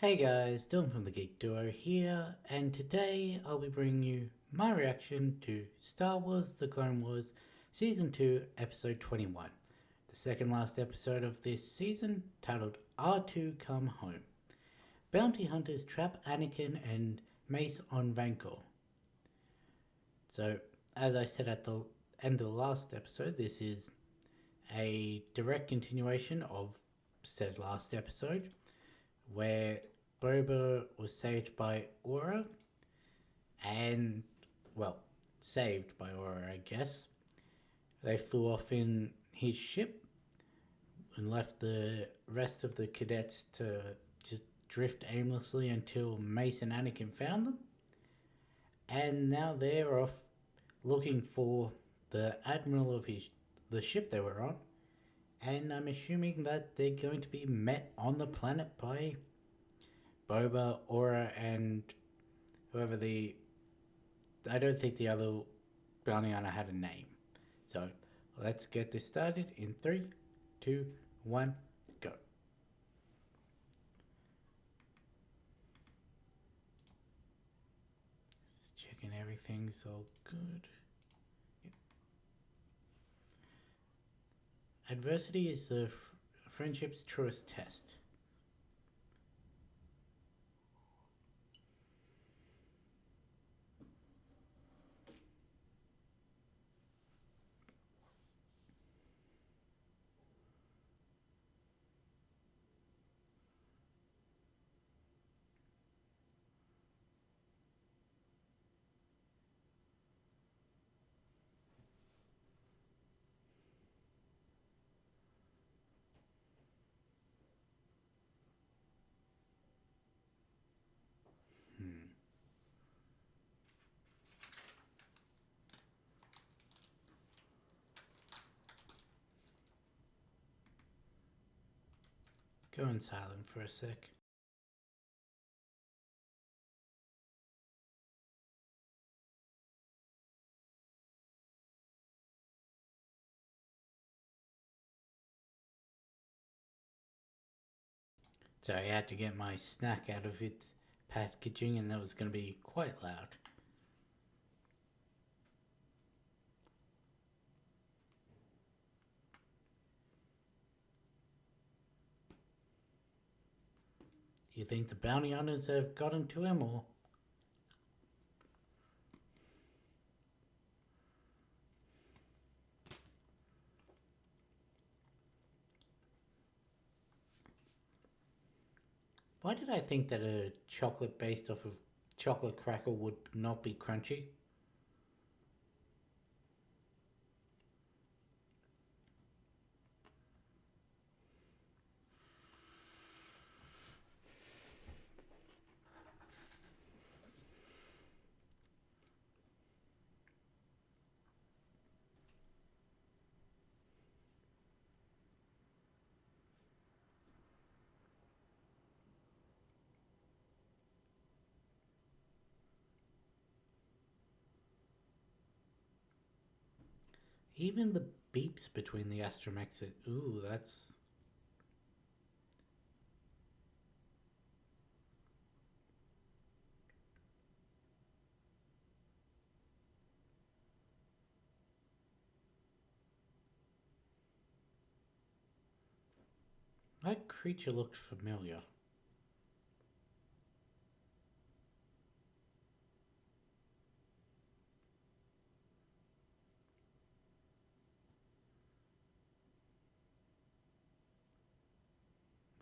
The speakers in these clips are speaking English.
Hey guys, Dylan from the Geek Duo here, and today I'll be bringing you my reaction to Star Wars The Clone Wars Season 2, Episode 21, the second last episode of this season, titled R2 Come Home. Bounty hunters trap Anakin and Mace on Vancor. So, as I said at the end of the last episode, this is a direct continuation of said last episode, where Boba was saved by Aura and, well, saved by Aura, I guess. They flew off in his ship and left the rest of the cadets to just drift aimlessly until Mace and Anakin found them. And now they're off looking for the admiral of the ship they were on. And I'm assuming that they're going to be met on the planet by Boba, Aura, and whoever the. I don't think the other bounty hunter had a name. So let's get this started in 3, 2, 1, go. Just checking everything's all good. Yep. Adversity is the friendship's truest test. Hmm. Going silent for a sec. So I had to get my snack out of its packaging, and that was going to be quite loud. Do you think the bounty hunters have gotten to him, or? Why did I think that a chocolate based off of chocolate cracker would not be crunchy? Even the beeps between the astromechs, ooh, that's. That creature looked familiar.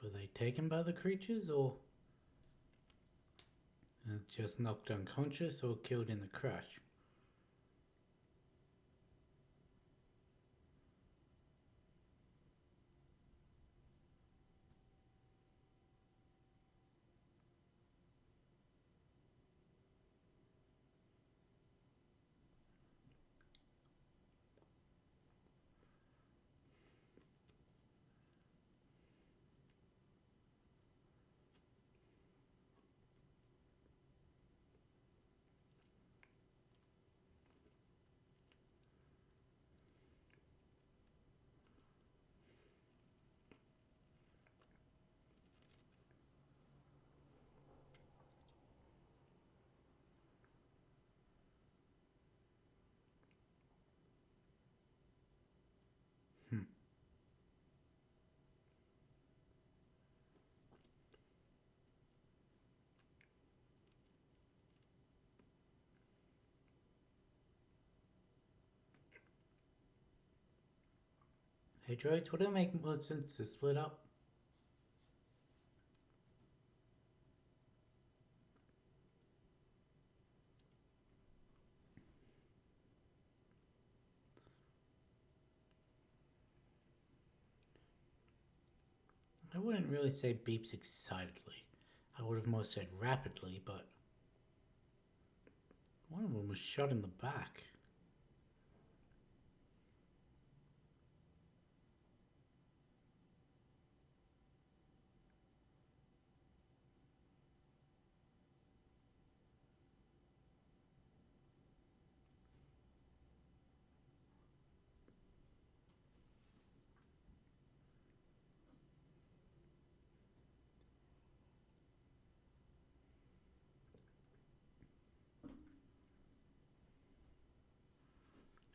Were they taken by the creatures, or just knocked unconscious, or killed in the crash? Hey droids, would it make more sense to split up? I wouldn't really say beeps excitedly. I would have more said rapidly, but one of them was shot in the back.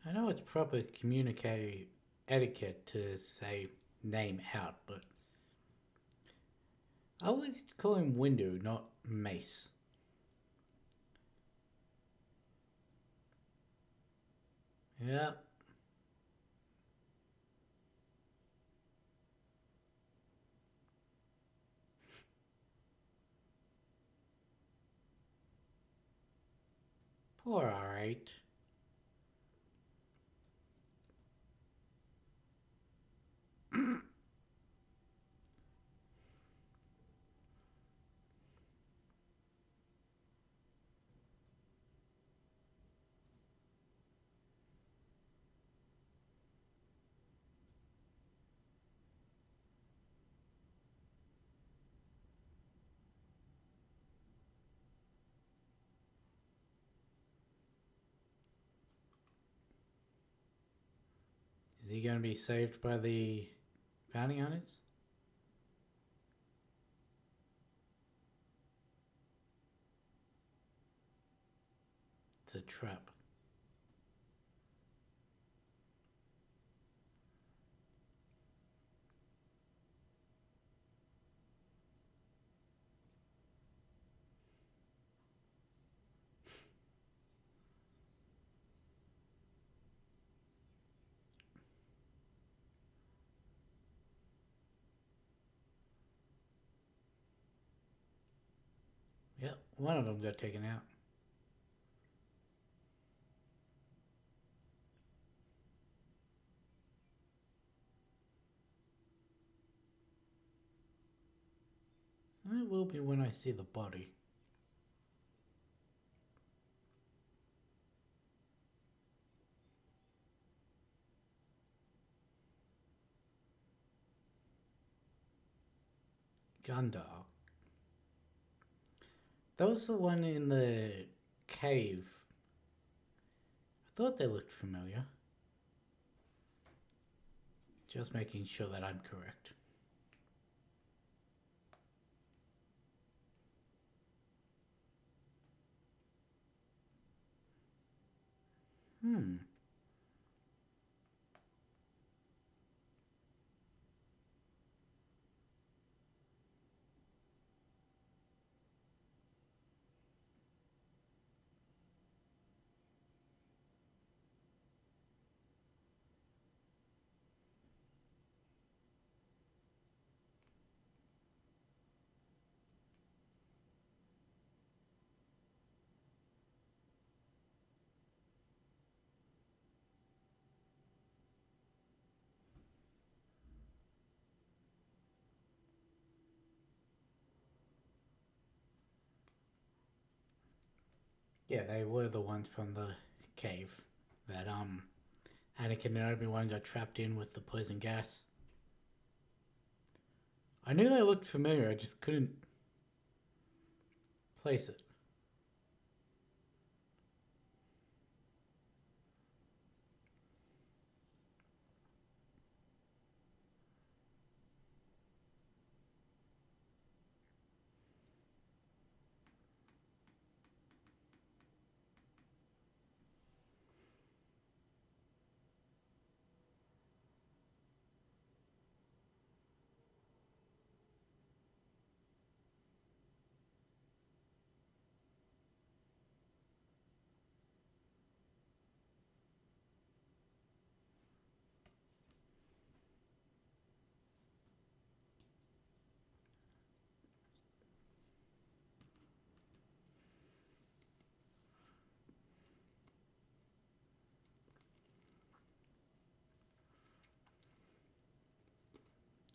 I know it's proper communique etiquette to say name out, but I always call him Windu, not Mace. Yeah. Poor R8. Is he going to be saved by the bounty hunters? It's a trap. Yep, one of them got taken out. It will be when I see the body. Gundar. That was the one in the cave. I thought they looked familiar. Just making sure that I'm correct. Hmm. Yeah, they were the ones from the cave that Anakin and Obi-Wan got trapped in with the poison gas. I knew they looked familiar, I just couldn't place it.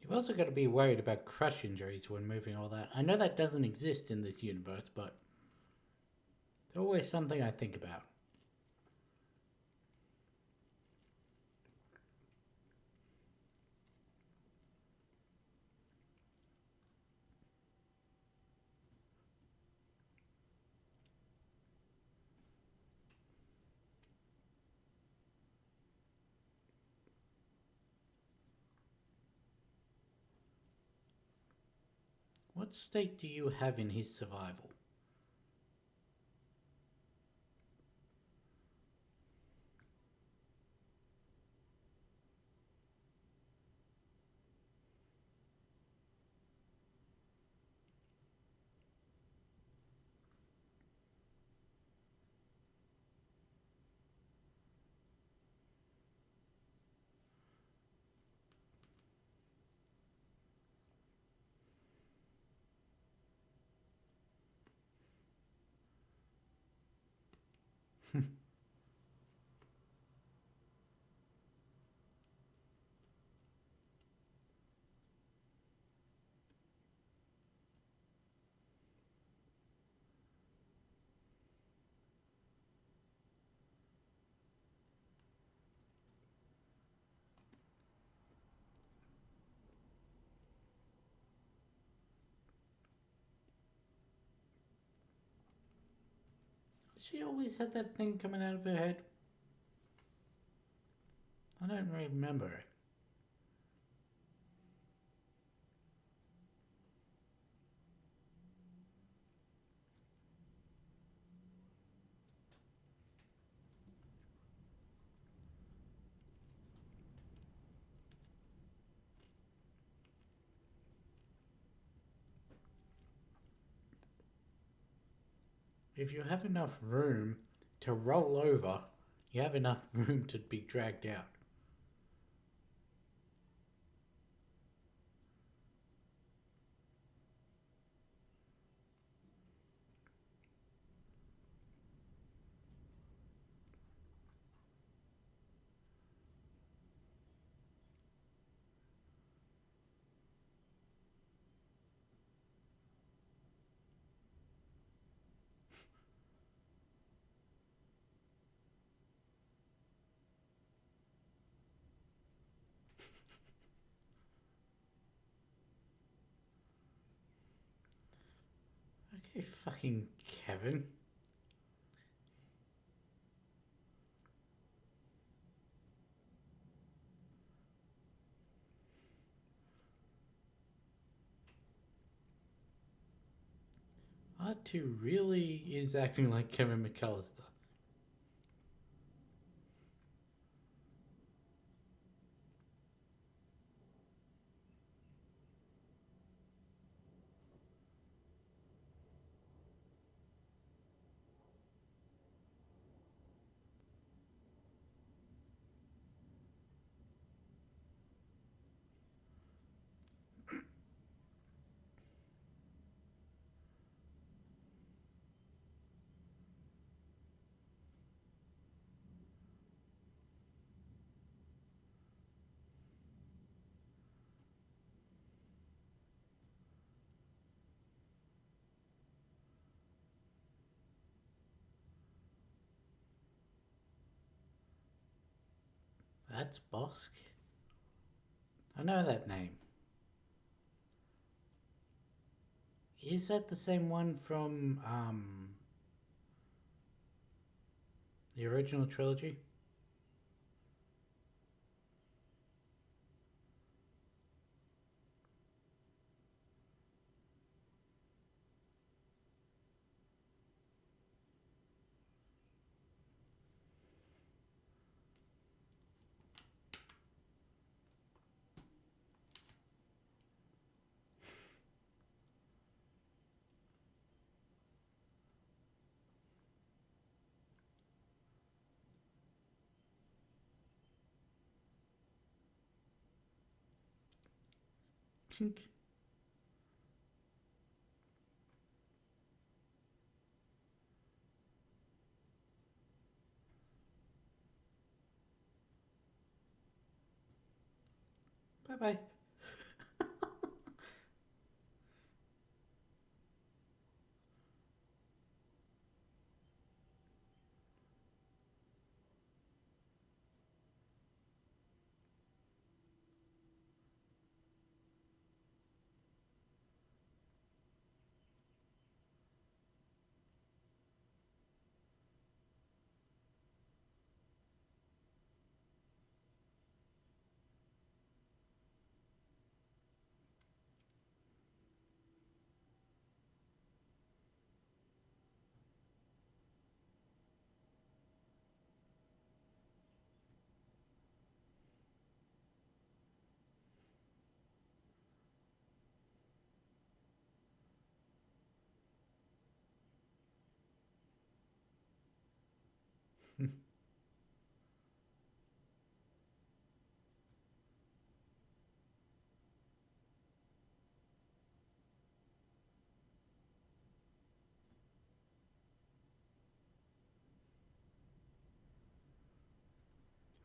You've also got to be worried about crush injuries when moving all that. I know that doesn't exist in this universe, but it's always something I think about. What stake do you have in his survival? She always had that thing coming out of her head. I don't really remember it. If you have enough room to roll over, you have enough room to be dragged out. Okay, fucking Kevin. R2 really is acting like Kevin McAllister. That's Bosk. I know that name. Is that the same one from the original trilogy? Chink. Bye bye.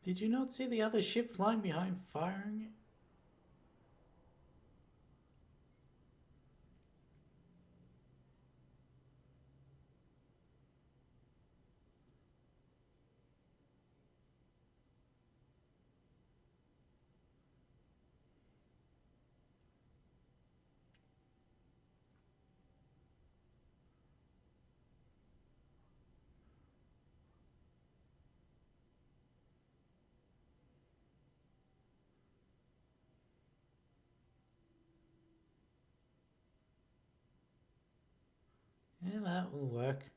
Did you not see the other ship flying behind firing it? Yeah, that will work.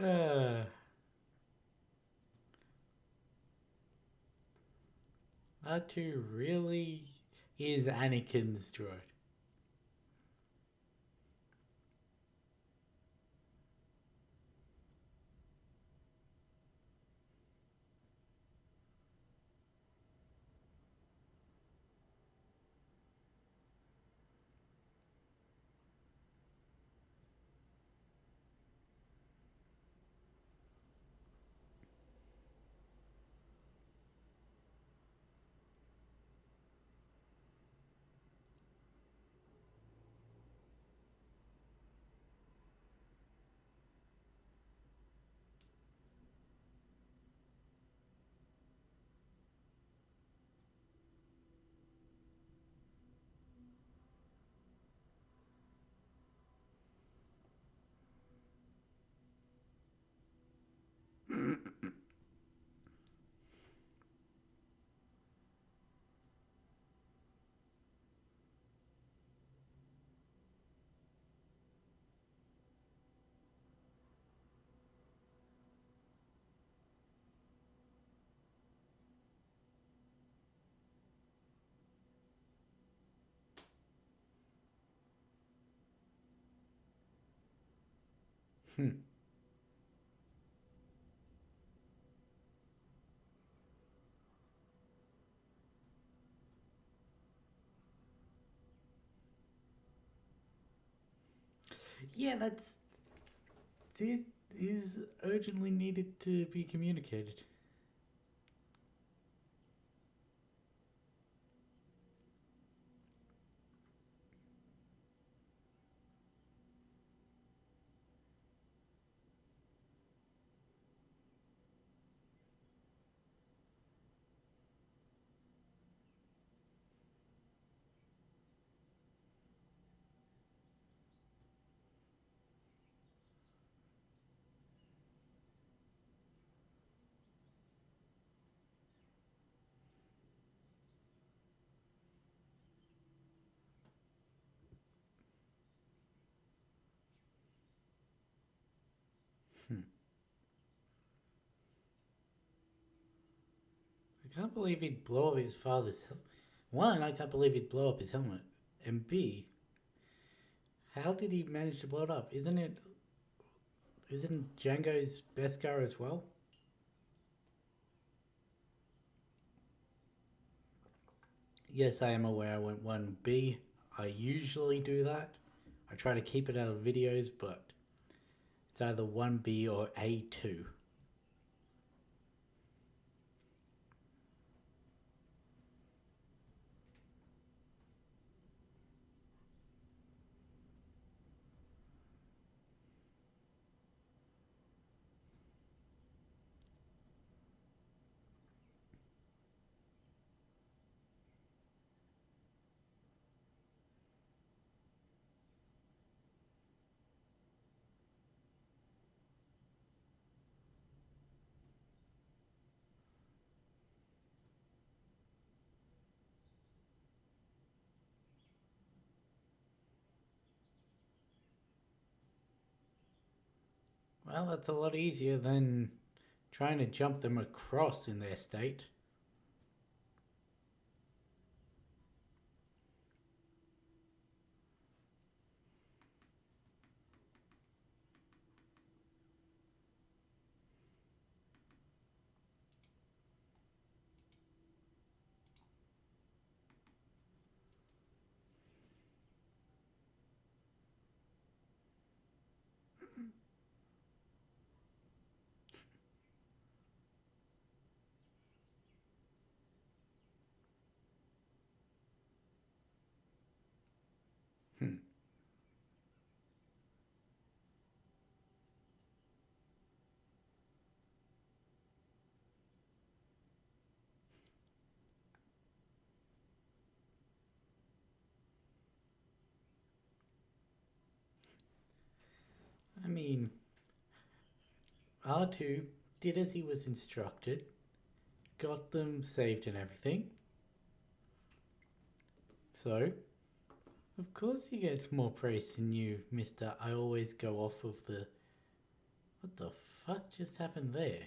uh, R2 really is Anakin's droid. Hmm. Yeah, it is urgently needed to be communicated. Hmm. I can't believe he'd blow up his father's. One, I can't believe he'd blow up his helmet. And B, how did he manage to blow it up? Isn't Django's Beskar as well? Yes, I am aware I went 1B. I usually do that. I try to keep it out of videos, but it's either 1B or A2. Well, that's a lot easier than trying to jump them across in their state. Hmm. I mean, R2 did as he was instructed, got them saved and everything. So, of course he gets more praise than you, Mr. I always go off of the... What the fuck just happened there?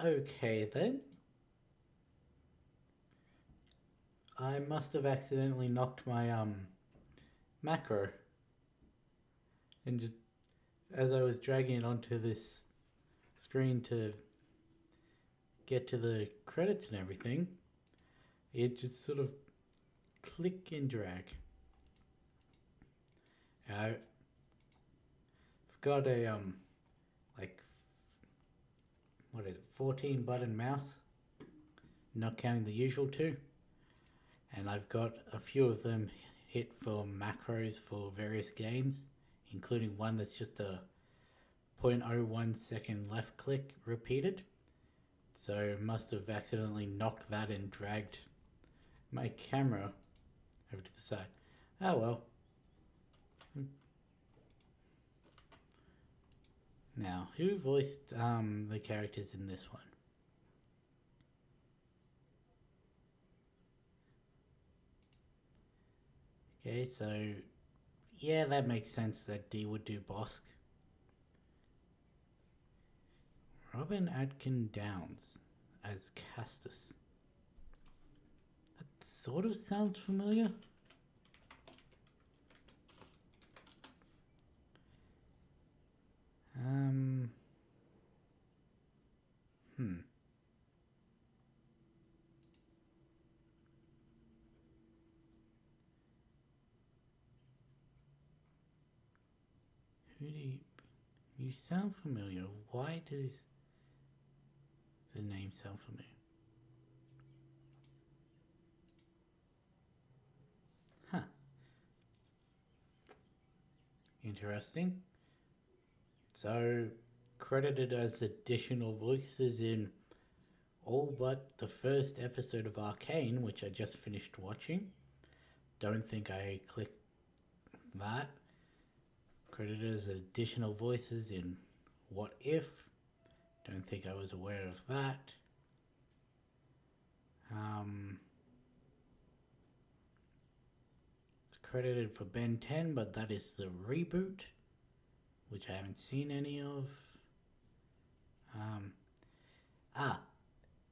Okay then. I must have accidentally knocked my macro, and just as I was dragging it onto this screen to get to the credits and everything, it just sort of click and drag. I've got a like, what is it, 14 button mouse, not counting the usual two, and I've got a few of them hit for macros for various games, including one that's just a 0.01 second left click repeated. So must have accidentally knocked that and dragged my camera over to the side. Oh well. Now, who voiced the characters in this one? Okay, so yeah, that makes sense that D would do Bosk. Robin Atkin Downes as Castus. That sort of sounds familiar. Hmm. Who do you sound familiar? Why does the name sound familiar? Huh. Interesting. So, credited as additional voices in all but the first episode of Arcane, which I just finished watching. Don't think I clicked that. Credited as additional voices in What If. Don't think I was aware of that. It's credited for Ben 10, but that is the reboot, which I haven't seen any of.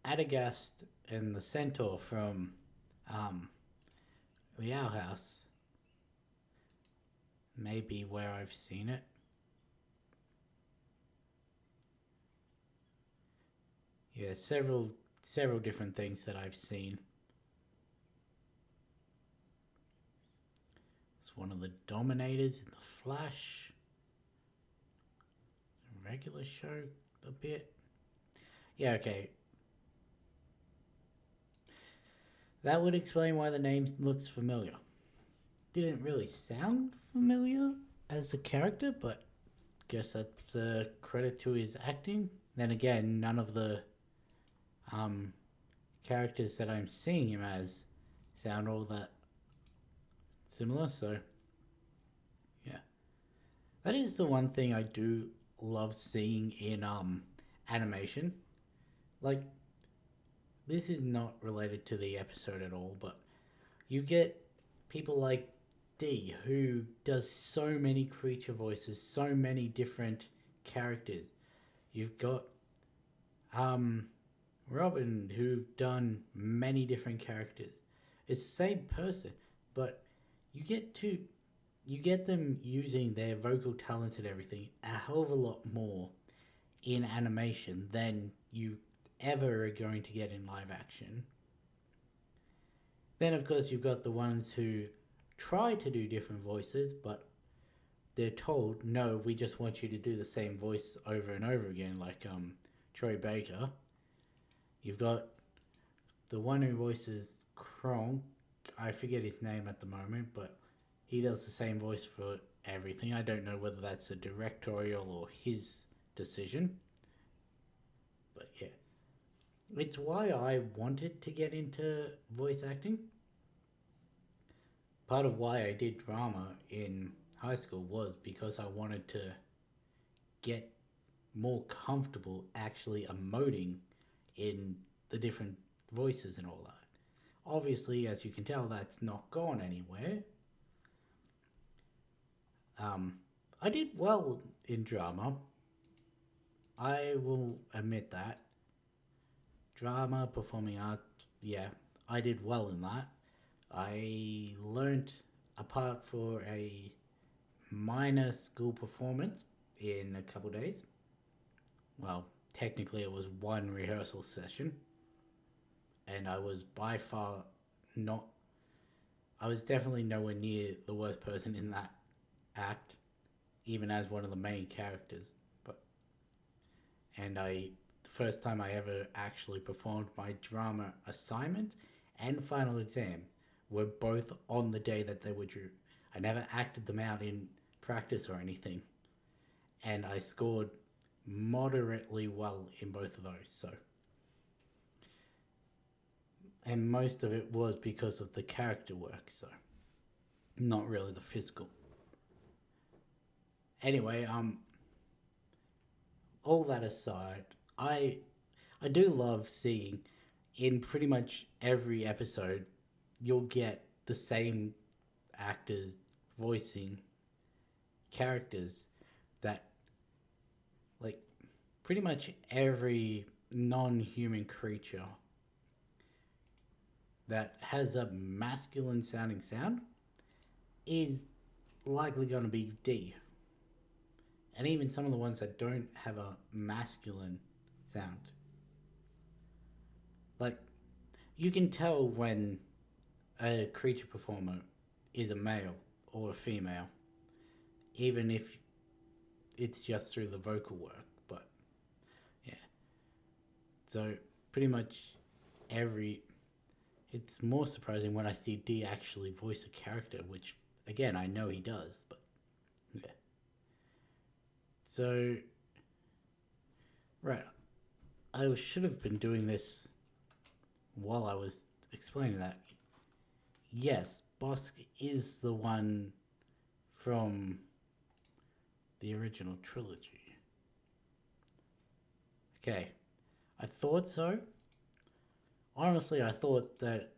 Adagast and the Centaur from the Owl House. Maybe where I've seen it. Yeah, several different things that I've seen. It's one of the Dominators in the Flash. Regular show a bit. Yeah, okay. That would explain why the name looks familiar. Didn't really sound familiar as a character, but guess that's a credit to his acting. Then again, none of the characters that I'm seeing him as sound all that similar, so yeah. That is the one thing I do love seeing in animation. Like, this is not related to the episode at all, but you get people like D, who does so many creature voices, so many different characters. You've got Robin, who've done many different characters. It's the same person, but you get to you get them using their vocal talent and everything a hell of a lot more in animation than you ever are going to get in live action. Then, of course, you've got the ones who try to do different voices, but they're told, no, we just want you to do the same voice over and over again, like Troy Baker. You've got the one who voices Kronk. I forget his name at the moment, but he does the same voice for everything. I don't know whether that's a directorial or his decision. But yeah. It's why I wanted to get into voice acting. Part of why I did drama in high school was because I wanted to get more comfortable actually emoting in the different voices and all that. Obviously, as you can tell, that's not gone anywhere. I did well in drama. I will admit that. Drama, performing arts, yeah, I did well in that. I learned a part for a minor school performance in a couple days. Well, technically, it was one rehearsal session, and I was by far not. I was definitely nowhere near the worst person in that act, even as one of the main characters. But and the first time I ever actually performed my drama assignment and final exam were both on the day that they were due. I never acted them out in practice or anything, and I scored moderately well in both of those. So, and most of it was because of the character work. So, not really the physical. Anyway, all that aside, I do love seeing in pretty much every episode you'll get the same actors voicing characters that, like, pretty much every non-human creature that has a masculine sounding sound is likely going to be D. And even some of the ones that don't have a masculine sound. Like, you can tell when a creature performer is a male or a female, even if it's just through the vocal work. But yeah, so pretty much every. It's more surprising when I see D actually voice a character, which again I know he does, but yeah. So, right, I should have been doing this while I was explaining that. Yes, Bosk is the one from the original trilogy. Okay, I thought so. Honestly, I thought that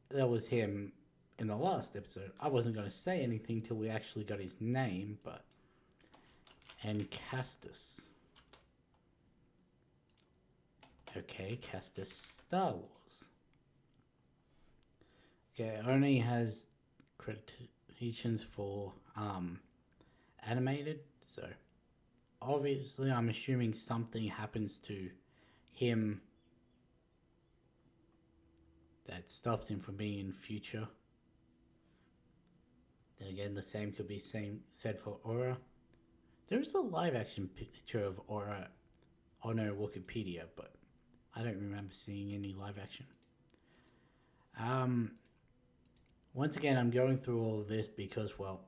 was him in the last episode. I wasn't going to say anything till we actually got his name, but. And Castus. Okay, Castus Star Wars. Okay, it only has creditations for animated, so obviously I'm assuming something happens to him that stops him from being in future. Then again, the same could be said for Aura. There's a live action picture of Aura on her Wikipedia, but I don't remember seeing any live action. Once again, I'm going through all of this because, well,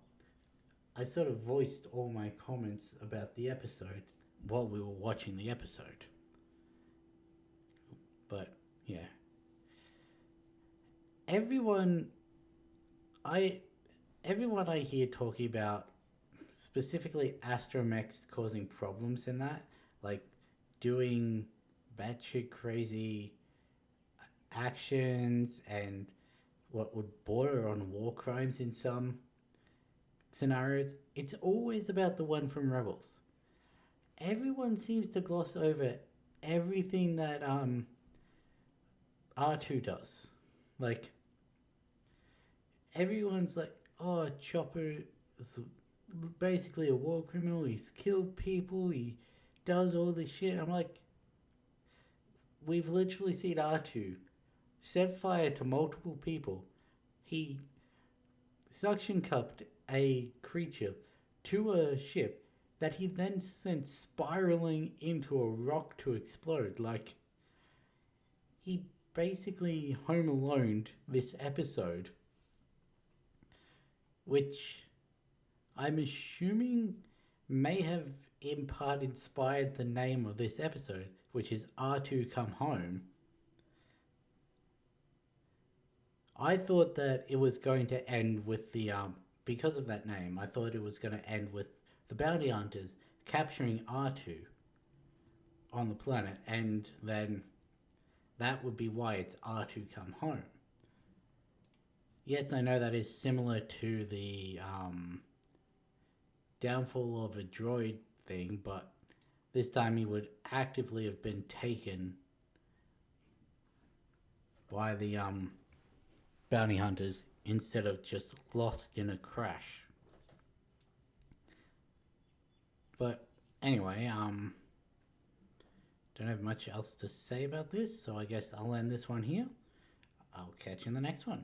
I sort of voiced all my comments about the episode while we were watching the episode. But, yeah. Everyone I hear talking about, specifically Astromechs causing problems in that, like doing batshit crazy actions and what would border on war crimes in some scenarios, it's always about the one from Rebels. Everyone seems to gloss over everything that R2 does. Like, everyone's like, oh, Chopper is basically a war criminal. He's killed people. He does all this shit. I'm like, we've literally seen R2 set fire to multiple people. He suction cupped a creature to a ship that he then sent spiraling into a rock to explode. Like, he basically Home Aloned this episode, which I'm assuming may have in part inspired the name of this episode, which is R2 Come Home. I thought that it was going to end with the, because of that name, I thought it was going to end with the bounty hunters capturing R2 on the planet, and then that would be why it's R2 Come Home. Yes, I know that is similar to the downfall of a droid thing, but this time he would actively have been taken by the bounty hunters instead of just lost in a crash. But anyway, don't have much else to say about this, so I guess I'll end this one here. I'll catch you in the next one.